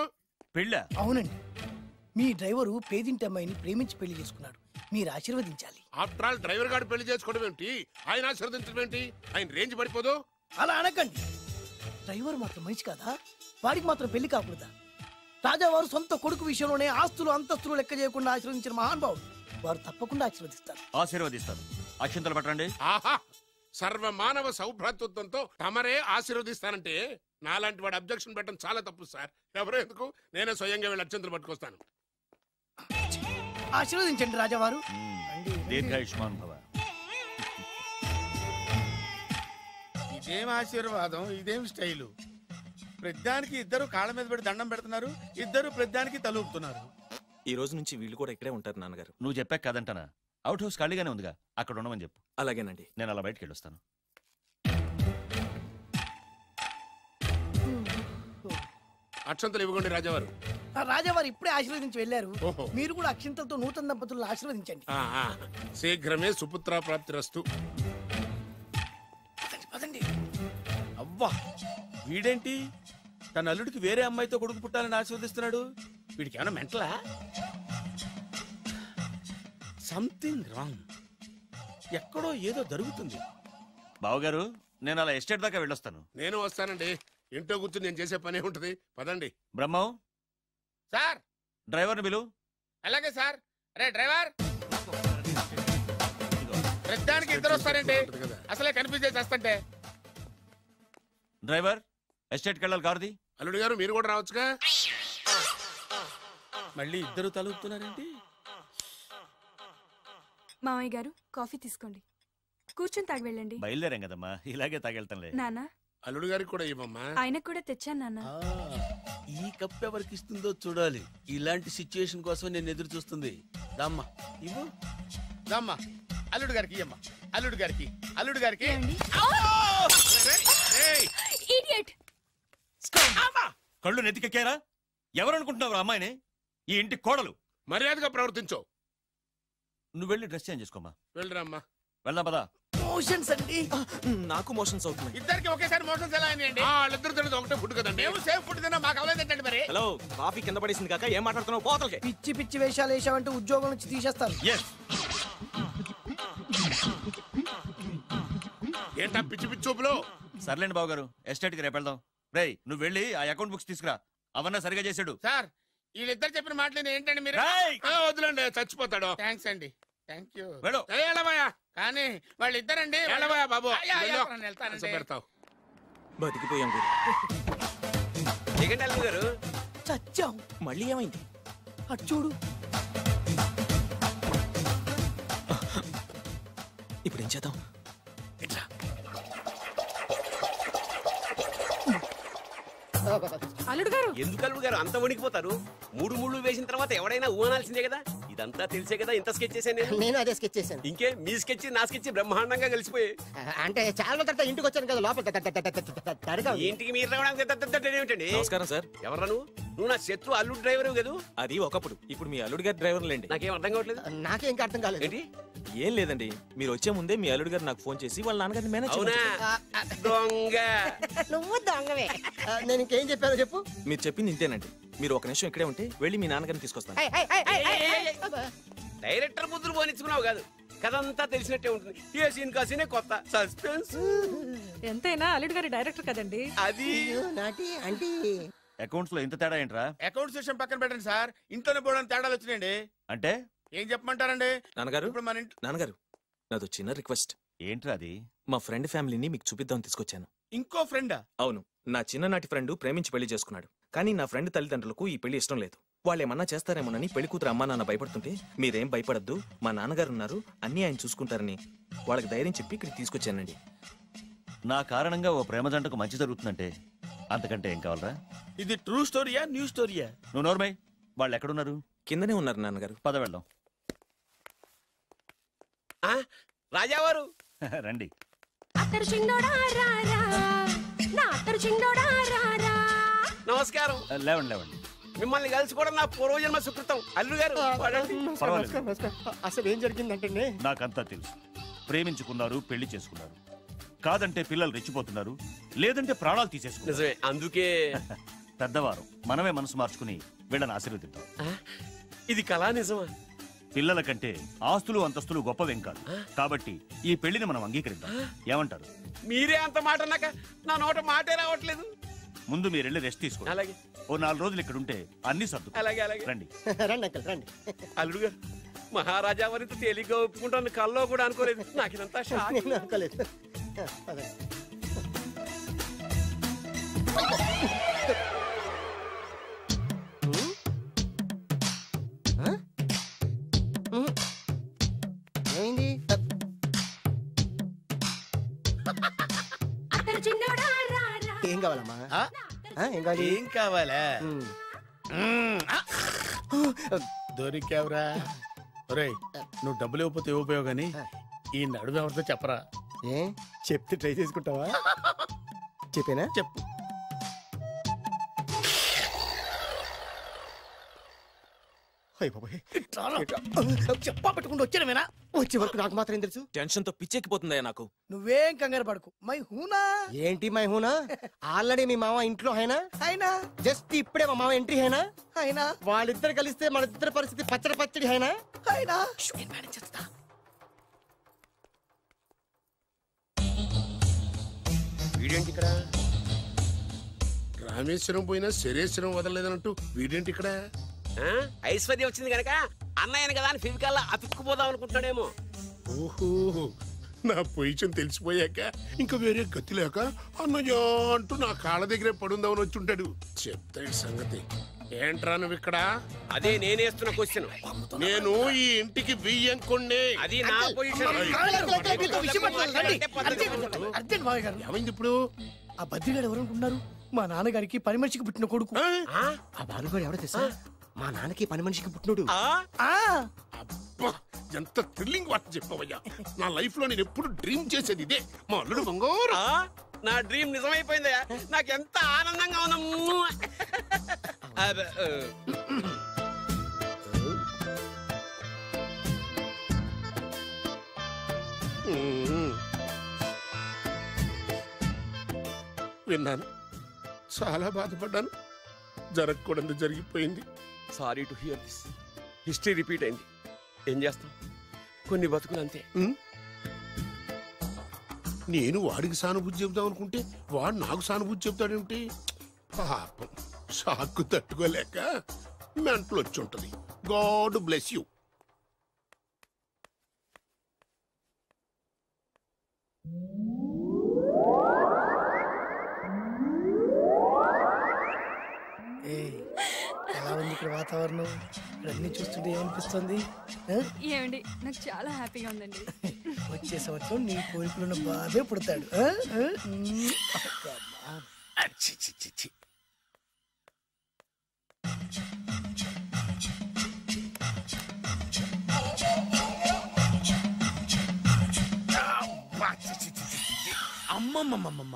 పెళ్ళా? అవునండి, మీ డ్రైవరు పేదింటి అమ్మాయిని ప్రేమించి పెళ్లి చేసుకున్నాడు. మీరు ఆశీర్వదించాలి. ఆఫ్టర్ ఆల్ డ్రైవర్ గారు పెళ్లి చేసుకోవడం ఏంటి, ఆయన ఆశీర్వదించడం ఏంటి? ఆయన రేంజ్ పడిపోదు. అలా అనకండి. డ్రైవర్ మాత్రం మనిషి కాదా? వాడికి మాత్రం పెళ్లి కాకూడదా? రాజావారు సొంత కొడుకు విషయంలోనే ఆస్తులు అంతస్తులు లెక్క చేయకుండా ఆశీర్వదించిన మహానుభావుడు. వారు తప్పకుండా ఆశీర్వదిస్తారు. ఆశీర్వదిస్తారు. అక్షంతలు పట్టండి. ఆహా, సర్వమానవ సౌభ్రాతృత్వంతో తమరే ఆశీర్వదిస్తానంటే నాలాంటి వాడు అబ్జెక్షన్ పెట్టడం చాలా తప్పు సార్. ఎవరో ఎందుకు, నేనే స్వయంగా వీళ్ళ అత్యంతలు పట్టుకొస్తాను. ఆశీర్వదించండి రాజావారు. దీర్ఘాయుష్మాన్ భవ. ఇదేం ఆశీర్వాదం, ఇదేం స్టైలు? ప్రతిదానికి ఇద్దరు కాళ్ళ మీద పెట్టి దండం పెడుతున్నారు, ఇద్దరు ప్రతిదానికి తలూపుతున్నారు. ఈ రోజు నుంచి వీళ్ళు కూడా ఇక్కడే ఉంటారు నాన్నగారు. నువ్వు చెప్పాక కాదంటానా? అవుట్ హౌస్ ఖాళీగానే ఉందిగా, అక్కడ ఉండమని చెప్పు. అలాగేనండి. నేను అలా బయటకు వెళ్ళొస్తాను. అక్షంతలు ఇవ్వకండి రాజావారు. రాజావారు ఇప్పుడే ఆశీర్వదించి వెళ్ళారు. ఓహో. మీరు కూడా అక్షింతలతో నూతన దంపతులను ఆశీర్వదించండి. శీఘ్రమే సుపుత్ర ప్రాప్తిరస్తు. పదండి. అవ్వా, వీడేంటి తన అల్లుడికి వేరే అమ్మాయితో కొడుకు పుట్టాలని ఆశీర్వదిస్తున్నాడు? వీడికి ఏమైనా మెంటలా? Something wrong. ఎక్కడో ఏదో జరుగుతుంది. బావగారు, నేను అలా ఎస్టేట్ దాకా వెళ్ళొస్తాను. నేను వస్తానండి. ఇంట్లో కూర్చొని నేను చేసే పనే ఉంటది. పదండి. బ్రహ్మం సార్ డ్రైవర్ని పిలు. అలాగే సార్. అరే డ్రైవర్, ప్రతిదానికి ఇద్దరు వస్తారండి. అసలే కన్ఫ్యూజ్ చేస్తుంటే. డ్రైవర్, ఎస్టేట్కి వెళ్ళాలి, కారుది. అల్లుడు గారు మీరు కూడా రావచ్చుగా. మళ్ళీ ఇద్దరు తలుపుతున్నారేంటి? మామయ్య గారు కాఫీ తీసుకోండి, కూర్చొని తాగి వెళ్ళండి. బయలుదేరాం కదమ్మా, ఇలాగే తాగెళ్తానులే. నాన్న, అల్లుడు గారికి కూడా ఇవ్వమ్మా. ఆయనకు కూడా తెచ్చాను నాన్న. ఈ కప్ ఎవరికి ఇస్తుందో చూడాలి. ఇలాంటి సిచ్యుయేషన్ కోసం నేను ఎదురు చూస్తుంది. దమ్మా ఇవ్వు, దమ్మా. అల్లుడు గారికి ఇయ్యమ్మా. అల్లుడు గారికి, అల్లుడు గారికి. ఇడియట్! కళ్ళు నెత్తికెక్కారా? ఎవరనుకుంటున్నావు అమ్మాయిని? ఈ ఇంటి కోడలు. మర్యాదగా ప్రవర్తించో. నువ్వు వెళ్ళి డ్రెస్ చేంజ్ చేసుకోమ్మా. వెళ్ళరమ్మా. వెళ్దాం పదా. మోషన్స్ అండి. నాకు మోషన్స్ అవుతున్నాయి. ఇద్దరికి ఒకేసారి మోషన్స్ ఎలా అయినాయండి? వాళ్ళిద్దరు తినదు ఒకటే ఫుడ్ కదండి. మేము సేఫ్ ఫుడ్ తిన్నా, మాకు అవలేదండి మరి. హలో, కాఫీ కింద పడేసింది కాక ఏం మాట్లాడుతున్నావు? పోతలకి. పిచ్చి పిచ్చి వేషాలు వేసామంటే ఉద్యోగం నుంచి తీసేస్తారు. ఏంటా పిచ్చి పిచ్చి చూపులు? సర్లేండి బావగారు, ఎస్టేట్కి రేపు వెళ్దాం. రేయ్, నువ్వు వెళ్ళి ఆ అకౌంట్ బుక్స్ తీసుకురా. అవన్నా సరిగా చేశాడు. సార్ వీళ్ళిద్దరు చెప్పిన మాటలు ఏంటండి మీరు? వదిలేండి, చచ్చిపోతాడు. థ్యాంక్స్ అండి, థ్యాంక్ యూ. వెళ్ళు. కానీ వాళ్ళిద్దరండి. బాబు వెళ్తానండి. పెడతావు. బతికిపోయాం. దిగండి అల్లుడు గారు. చచ్చాం. మళ్ళీ ఏమైంది? అటు చూడు. ఇప్పుడు ఏం చేద్దాం? అల్లుడు గారు, ఎందుకు అల్లుడు గారు అంత వణికిపోతారు? మూడు ముళ్ళు వేసిన తర్వాత ఎవడైనా ఊనాల్సిందే కదా. ఇదంతా తెలిసే కదా ఇంత స్కెచ్ చేశాను నేను అదే స్కెచ్ చేశాను. ఇంకే మీ స్కెచ్ నా స్కెచ్ బ్రహ్మాండంగా కలిసిపోయి. అంటే చాలా తర్వాత ఇంటికి వచ్చాను కదా, లోపల ఇంటికి మీరు రావడానికి ఏమిటండి? నమస్కారం సార్. ఎవరా నువ్వు? నా శత్రు అల్లుడు డ్రైవర్ కదా. అది ఒకప్పుడు. ఇప్పుడు మీ అల్లుడు గారి డ్రైవర్ లేండి. నాకేం అర్థం కావట్లేదు. నాకేం ఇంకా అర్థం కాలేదు. ఏంటి? ఏం లేదండి, మీరు వచ్చే ముందే మీ అల్లుడు గారు నాకు ఫోన్ చేసి వాళ్ళ నాన్నగారిని మేనేజ్ అవునా? దొంగ. నువ్వు దొంగవే. నేను ఇంకేం చెప్పానో చెప్పు. మీరు చెప్పింది ఇంతేనండి. మీరు ఒక నిమిషం ఇక్కడే ఉంటే వెళ్ళి మీ నాన్నగారిని తీసుకొస్తాను. డైరెక్టర్ ముద్దులు పోనిచ్చుకున్నావు కాదు, కథంతా తెలిసినట్టే ఉంటుంది. ఏ సీన్ కా సీనే కొత్త సస్పెన్స్. ఎంతైనా అల్లుడు గారి డైరెక్టర్ కదండి. అది నాటి అంటే అకౌంట్స్ లో ఇంత తేడా ఏంట్రా? అకౌంట్స్ విషయం పక్కన పెట్టండి సార్, ఇంట్లోనే పోవడానికి తేడాలు వచ్చినాయండి. అంటే ఏం చెప్పమంటారండి? నాన్నగారు, ఇప్పుడు మన ఇంట్లో నాన్నగారు, నాదో చిన్న రిక్వెస్ట్. ఏంట్రా అది? మా ఫ్రెండ్ ఫ్యామిలీని మీకు చూపిద్దాం తీసుకొచ్చాను. ఇంకో ఫ్రెండా? అవును, నా చిన్ననాటి ఫ్రెండ్ ప్రేమించి పెళ్లి చేసుకున్నాడు. కానీ నా ఫ్రెండ్ తల్లిదండ్రులకు ఈ పెళ్లి ఇష్టం లేదు. వాళ్ళేమన్నా చేస్తారేమోనని పెళ్లి కూతురు అమ్మా నాన్న భయపడుతుంటే మీరేం భయపడద్దు, మా నాన్నగారు ఉన్నారు, అన్నీ ఆయన చూసుకుంటారని వాళ్ళకి ధైర్యం చెప్పి ఇక్కడికి తీసుకొచ్చానండి. నా కారణంగా ఓ ప్రేమ జంటకు మంచి జరుగుతుందంటే అంతకంటే ఏం కావాలరా? ఇది ట్రూ స్టోరీయా న్యూ స్టోరీయా? నువ్వు నోర్మై, వాళ్ళు ఎక్కడున్నారు? కిందనే ఉన్నారు నాన్నగారు. పద వెళ్దాం. రాజావారు రండి. నమస్కారం. లేవండి లేవండి. మిమ్మల్ని కలిసి కూడా నా పూర్వజన్మ సుకృతం. అల్లుడు గారు అసలు ఏం జరిగిందంటే నాకంతా తెలుసు. ప్రేమించుకున్నారు, పెళ్లి చేసుకున్నారు. కాదంటే పిల్లలు రెచ్చిపోతున్నారు, లేదంటే ప్రాణాలు తీసేసుకున్నారు. నిజమే, అందుకే పెద్దవారు మనమే మనసు మార్చుకుని వీళ్ళని ఆశీర్వదిద్దాం. ఇది కళా నిజమా? పిల్లల కంటే ఆస్తులు అంతస్తులు గొప్పవేం కాదు. కాబట్టి ఈ పెళ్లిని మనం అంగీకరిద్దాం. ఏమంటారు? మీరే అంత మాట అన్నాక నా నోట మాటే రావట్లేదు. ముందు మీరు వెళ్ళి రెస్ట్ తీసుకోండి. అలాగే. ఓ 4 రోజులు ఇక్కడ ఉంటే అన్ని సర్దు. అలాగే అలాగే. రండి రండి అంకల్ రండి. అల్లుడు గారు, మహారాజా వారితో తేలిగ్గా ఒప్పుకుంటాను కల్లో కూడా అనుకోలేదు. నాకు ఇదంతా షాక్. నేను అనుకోలేదు. ఏమైంది? ఏం కావాలమ్మా? ఏం కావాలి? ఏం కావాలా? దొరికావురా. ఒరేయ్, నువ్వు డబ్బులు ఇవ్వకపోతే ఇవ్వబోయావు గానీ ఈ నడుము ఎవరితో చెప్పరా. ఏ చెప్తే ట్రై చేసుకుంటావా? చెప్పేనా? చెప్పు. చెప్పా పెట్టుకుంటూ వచ్చానేనా? వచ్చే వరకు నాకు మాత్రం తెలుసు. టెన్షన్ తో పిచ్చెక్కిపోతుందయ్యా నాకు. నువ్వేం కంగారు పడకు. మై హూనా. ఏంటి మై హూనా? ఆల్రెడీ మీ మామ ఇంట్లో అయినా అయినా జస్ట్ ఇప్పుడే మా మామ ఎంట్రీ అయినా అయినా వాళ్ళిద్దరు కలిస్తే మన ఇద్దరు పరిస్థితి పచ్చడి పచ్చడి అయినా అయినా వీడేంటి ఇక్కడ? రామేశ్వరం పోయినా శరేశ్వరం వదలలేదన్నట్టు వీడేంటి ఇక్కడ? ఐశ్వర్య వచ్చింది కనుక అన్నయ్యను కదా అని ఫిజికల్లా అతుక్కుపోదాం అనుకుంటున్నాడేమో. ఓహో, నా పొజిషన్ తెలిసిపోయాక ఇంకా వేరే గతి లేక అన్నయ్య అంటూ నా కాళ్ళ దగ్గరే పడుందామని వచ్చి ఉంటాడు. చెప్తాడు సంగతి. ఏంట్రా నువ్వు ఇక్కడ? అదే నేనేస్తున్న క్వశ్చన్. నేను ఈ ఇంటికి బియ్యం కొండే. అది నా పొజిషన్. ఏమైంది ఇప్పుడు? ఆ బద్రిగాడు ఎవరు అనుకుంటున్నారు? మా నాన్నగారికి పని మనిషికి పుట్టిన కొడుకు. ఆ బాలుగాడు ఎవడో తెలుసా? మా నాన్నకి పని మనిషికి పుట్టినోడు. అబ్బా, ఎంత థ్రిల్లింగ్ వార్త చెప్పవయ్యా. నా లైఫ్ లో నేను ఎప్పుడు డ్రీమ్ చేసేది ఇదే. మా అల్లుడు బంగారు. నా డ్రీమ్ నిజమైపోయిందయ్యా. నాకు ఎంత ఆనందంగా ఉన్నా. విన్నాను, చాలా బాధపడ్డాను. జరగకూడదు జరిగిపోయింది. Sorry to hear this. History repeat అయింది. ఏం చేస్తాం, కొన్ని బతుకులు అంతే. నేను వాడికి సానుభూతి చెబుదాం అనుకుంటే వాడు నాకు సానుభూతి చెబుతాడేమిటి? పాపం, షాక్కు తట్టుకోలేక మెంటలు వచ్చి ఉంటది. God bless you. ఎలా ఉంది ఇక్కడ వాతావరణం? అన్ని చూస్తుంటే ఏమనిపిస్తుంది? ఏమండి, నాకు చాలా హ్యాపీగా ఉందండి. వచ్చే సంవత్సరం నీ కోరికలున్న బాబే పుడతాడు. అమ్మమ్మమ్మమ్మ,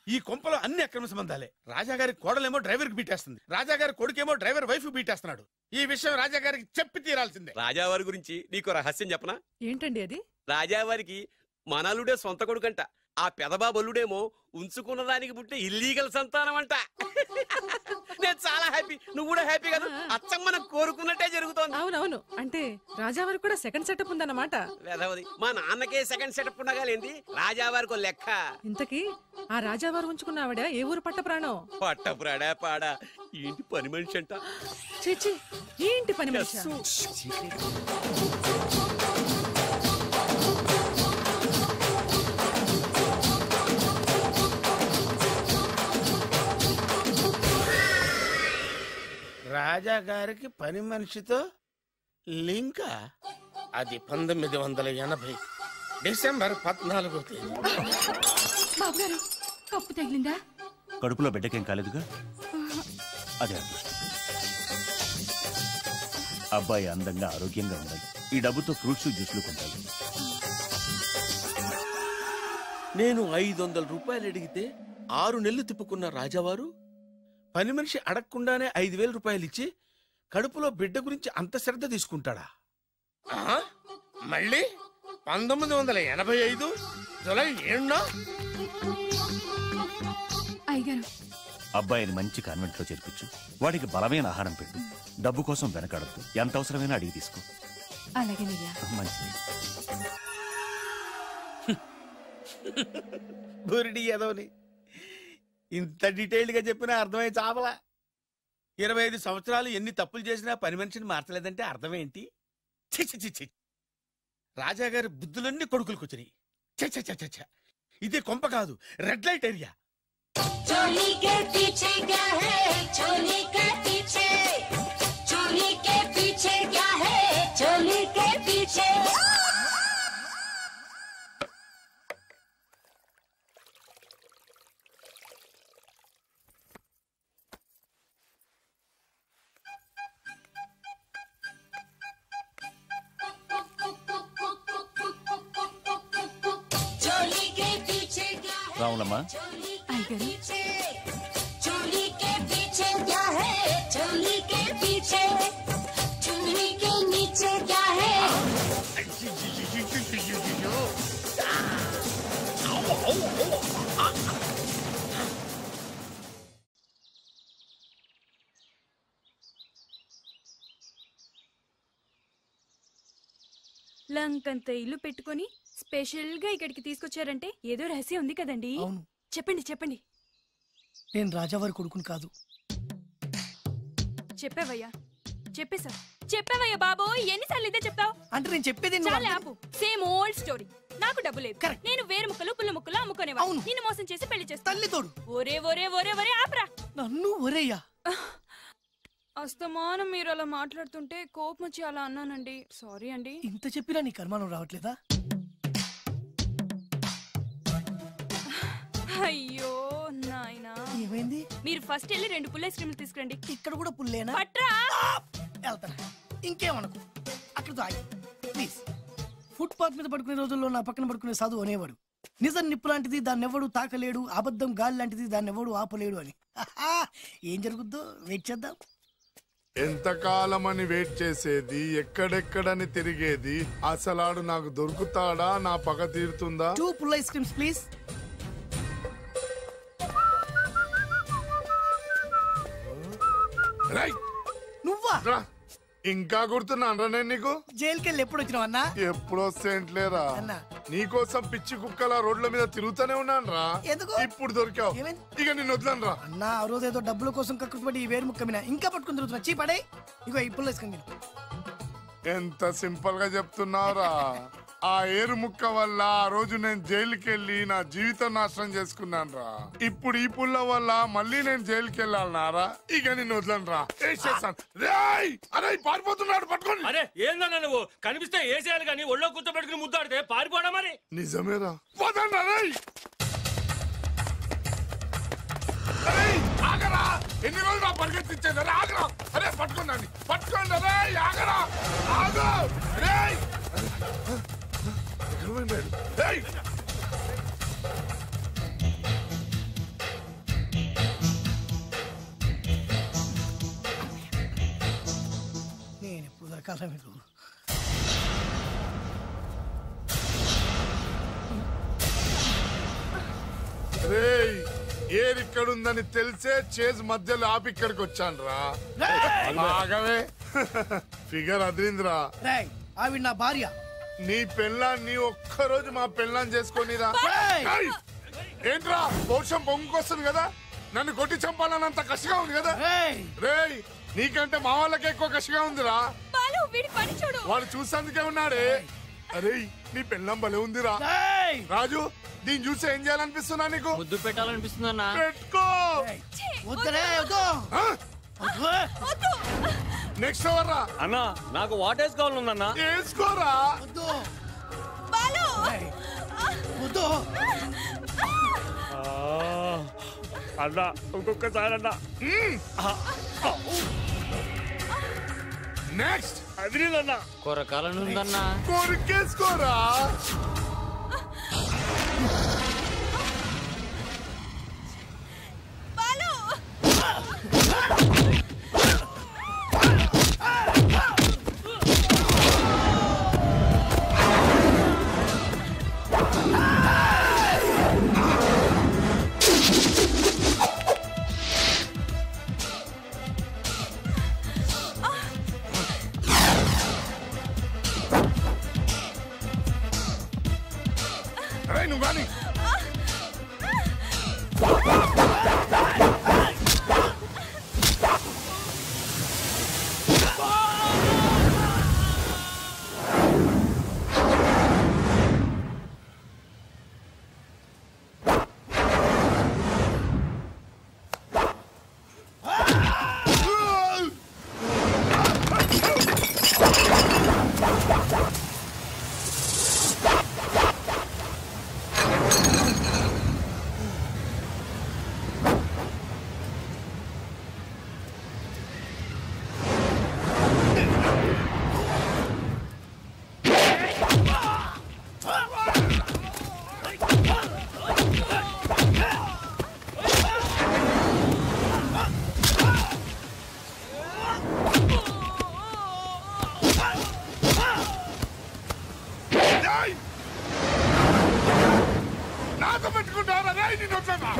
ఈ కొంపలో అన్ని అక్రమ సంబంధాలే. రాజాగారి కోడలేమో డ్రైవర్ కి బీటేస్తుంది, రాజాగారి కొడుకేమో డ్రైవర్ వైఫ్ బీటేస్తున్నాడు. ఈ విషయం రాజాగారికి చెప్పి తీరాల్సిందే. రాజావారి గురించి నీకు రహస్యం చెప్పనా? ఏంటండి అది? రాజావారికి మనలుడే సొంత కొడుకంట. ఆ పెదబాబల్లుడేమో ఉంచుకున్న దానికి పుట్టే ఇల్లీగల్ సంతానం అంట. నేను చాలా హ్యాపీ. నువ్వు కూడా హ్యాపీ కదా? అచ్చం మనం కోరుకున్నట్టే జరుగుతోంది. అవునవును. అంటే రాజావారికి కూడా సెకండ్ సెటప్ ఉందన్నమాట. వేదవది, మా నాన్నకే సెకండ్ సెటప్ ఉండగాలేంది, రాజావారికి లెక్క. ఇంతకీ ఆ రాజావారు ఉంచుకున్న ఆవిడ ఏ ఊరు పట్ట ప్రాణం? పట్ట ప్రాడా పాడా ఏంటి పని మనిషి అంట. చీచి, ఏంటి పని మనిషి? రాజా గారికి పని మనిషితో లింకా? అది 1980 డిసెంబర్ 14వ తేదీ. బాబు గారు కప్పు తగిలిందా? కడుపులో బిడ్డకేం కాలేదుగా, అదే అదృష్టం. అబ్బాయి అందంగా ఆరోగ్యంగా ఉండాలి. ఈ డబ్బుతో ఫ్రూట్స్ జ్యూస్లు కొంటాను. నేను 500 రూపాయలు అడిగితే 6 నెలలు తిప్పుకున్న రాజావారు పని మనిషి అడగకుండానే 5,000 రూపాయలు ఇచ్చి కడుపులో బిడ్డ గురించి అంత శ్రద్ధ తీసుకుంటాడా? మళ్ళీ 1985 జూలై 7న అయ్యగారు అబ్బాయిని మంచి కాన్వెంట్ లో చేర్పించు. వాడికి బలమైన ఆహారం పెట్టు. డబ్బు కోసం వెనకాడద్దు. ఎంత అవసరమైనా అడిగి తీసుకో. అలాగేనయ్యా. మంచిది. బురిడి ఏదోని ఇంత డీటెయిల్డ్ గా చెప్పినా అర్థమై చావలా. 25 సంవత్సరాలు ఎన్ని తప్పులు చేసినా పని మనిషిని మార్చలేదంటే అర్థమేంటి? రాజాగారి బుద్ధులన్నీ కొడుకులకు వచ్చినాయి. ఇదే కొంప కాదు, రెడ్ లైట్ ఏరియా. चोली के पीछे क्या है? चोली के पीछे, चोली के पीछे क्या है? चोली के पीछे. चोली के पीछे क्या है? రావులమ్మా, चोली के पीछे क्या है? चोली के पीछे, चोली के नीचे क्या है? లంకంత ఇల్లు పెట్టుకొని స్పెషల్ గా ఇక్కడికి తీసుకొచ్చారంటే ఏదో రహస్యం ఉంది కదండి. అవును, చెప్పండి చెప్పండి. నేను రాజావారి కొడుకుని కాదు. చెప్పావయ్యా, చెప్పేశా, చెప్పావయ్యా బాబు. ఎన్నిసార్లు ఇదే చెప్తావు? అంటే నేను చెప్పేది చాలా ఆపు. Same old story. నాకు డబ్బు లేదు, నేను వేరు ముక్కలు పుల్ల ముక్కలు అమ్ముకునేవాడు. నిన్ను మోసం చేసి పెళ్లి చేస్తా. తల్లి తోడు. ఒరే ఒరే ఒరే ఒరే ఆపరా. నన్ను ఒరేయ్యా. అస్తమానం మీరు అలా మాట్లాడుతుంటే కోపం వచ్చి అలా అన్నానండి. సారీ అండి. ఇంత చెప్పినా నీ కర్మానం రావట్లేదా? అయ్యో నాయనా, ఏమైంది? మీరు ఫస్ట్ వెళ్ళి 2 పుల్ల ఐస్ క్రీమ్లు తీసుకురండి. ఇక్కడ కూడా పుల్లేనా? పట్రా. వెళ్తాను. ఇంకేమనుకో, అక్కడతో ఆగి ప్లీజ్. ఫుట్పాత్ మీద పడుకునే రోజుల్లో నా పక్కన పడుకునే సాధువు అనేవాడు, నిజం నిప్పు లాంటిది దాన్ని ఎవడు తాకలేడు, అబద్ధం గాలి లాంటిది దాన్ని ఎవడు ఆపలేడు అని. ఏం జరుగుద్దో వెయిట్ చేద్దాం. ఎంతకాలమని వెయిట్ చేసేది, ఎక్కడెక్కడని తిరిగేది, అసలాడు నాకు దొరుకుతాడా, నా పగ తీరుతుందా? 2 పుల్ల ఐస్ క్రీమ్స్ ప్లీజ్. నువ్వా? ఇంకా గుర్తున్నానరా నేను నీకు? జైలుకి వెళ్ళి ఎప్పుడు వచ్చినావు అన్నా? ఎప్పుడు వస్తేంట్లేరా, నీకోసం పిచ్చి కుక్కల రోడ్ల మీద తిరుగుతూనే ఉన్నాను రా. ఇప్పుడు దొరికావు, ఇక నిన్ను వదలను రా. అన్నా ఆ రోజు ఏదో డబ్బుల కోసం కక్కుపడి ఈ వేరు ముక్క మీద ఇంకా పట్టుకుని తిరుగుతున్నా. చీపడే ఇగో ఇప్పుడు వేసుకుంది. ఎంత సింపుల్ గా చెప్తున్నావురా. ఆ ఏరు ముక్క వల్ల ఆ రోజు నేను జైలుకి వెళ్ళి నా జీవితం నాశనం చేసుకున్నాను రా. ఇప్పుడు ఈ పుల్ల వల్ల మళ్ళీ నేను జైలుకి వెళ్ళాలన్నారా? ఇక నిన్ను వదలను రా. అరే పారిపోతున్నాడు, పట్టుకోండి. అరే ఏందన్నా నువ్వు? కనిపిస్తే ఏసేయాలి కానీ ఒళ్ళో కూర్చోబెట్టుకుని ముద్దాడితే పారిపోవడం మరి. నిజమేరా, పోదండి. ఆగరా, ఎన్ని రోజులు నా పరిగెత్తించేది? ఆగరా, అరే పట్టుకోండి, పట్టుకోండి. అరే ఆగరా, ఆగు. నేను ఎప్పుడు దొరకాల మీకు? ఏరిక్కడుందని తెలిసే చేజ్ మధ్యలో ఆపి ఇక్కడికి వచ్చాను రా. ఆగవే, ఫిగర్ అదిరిందిరా. ఆవిడ నా భార్య. నీ పెళ్ళాన్ని ఒక్కరోజు మా పెళ్ళాన్ని చేసుకొనిరా. ఏంట్రా పౌరుషం పొంగుకొస్తుంది కదా, నన్ను కొట్టి చంపాలన్నంత కసిగా ఉంది కదా. రేయ్ నీకంటే మా వాళ్ళకే ఎక్కువ కసిగా ఉందిరా. వాడు చూసేందుకే ఉన్నాడే. అరే నీ పెళ్ళం భలే ఉందిరా. రాజు దీన్ని చూసి ఏం చేయాలనిపిస్తున్నా నీకు? ముద్దు పెట్టాలనిపిస్తుందన్నా. పెట్టుకో. నెక్స్ట్ ఎవర్రా? అన్నా నాకు వాటేస్ కావాలన్నా. వేసుకోరా. అన్నా ఇంకొకసారి అన్నా. నెక్స్ట్ అదిరిదన్నా. కొరకాలనుందన్నా. కొరికేసుకోరా. నువ్వు కానీ నాతో పెట్టుకుంటారా? రైని నొట్టమా.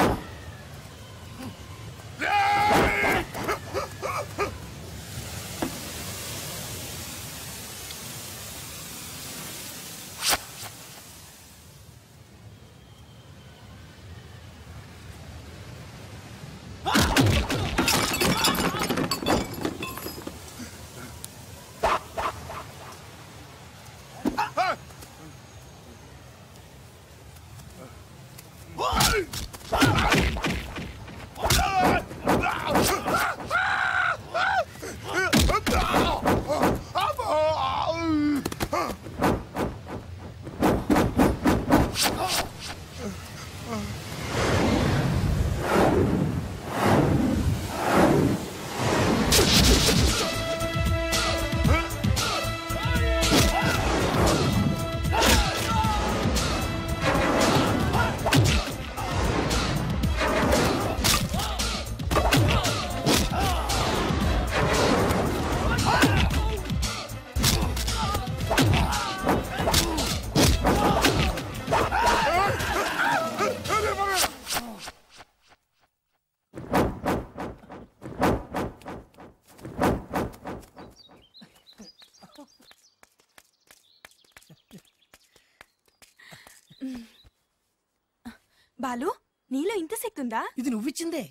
బాలు, నీలో ఇంత శక్తి ఉందా? ఇది నువ్విచ్చిందే.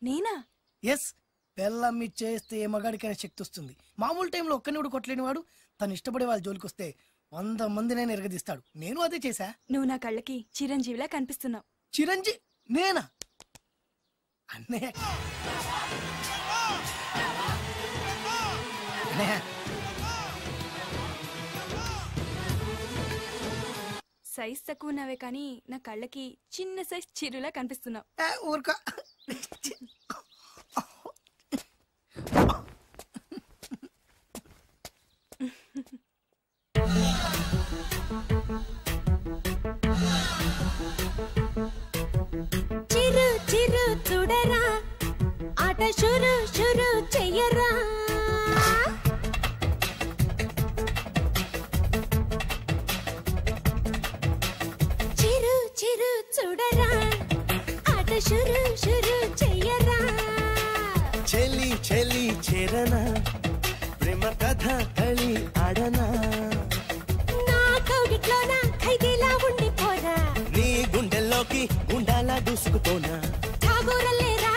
నేనా? ఎస్. బెల్లం ఇచ్చేస్తే ఏ మగాడికైనా శక్తి వస్తుంది. మామూలు టైంలో ఒక్కని కూడా కొట్టలేని వాడు తను ఇష్టపడే వాళ్ళ జోలికి వస్తే 100 మందినైనా ఎరగదీస్తాడు. నేను అదే చేశా. నువ్వు నా కళ్ళకి చిరంజీవిలా కనిపిస్తున్నావు. చిరంజీవి? నేనా? అన్నయ్య సైజ్ తక్కువ ఉన్నావే కానీ నా కళ్ళకి చిన్న సైజ్ చిరులా కనిపిస్తున్నావు. ఊరుకో. చిరు చిరు చూడరా, ఆట షురు షురు చెయ్యరా. చిరు చిరు చూడరా, ఆట షురు షురు చెయ్యరా. చెలి చెలి చేరనా, ప్రేమ కథ కళి ఆడనా. నా కౌగిట్లోన ఖైదీలా ఉండిపోరా, నీ గుండెల్లోకి గుండాలా దూసుకుపోనా. ఠాగూరల్లే రా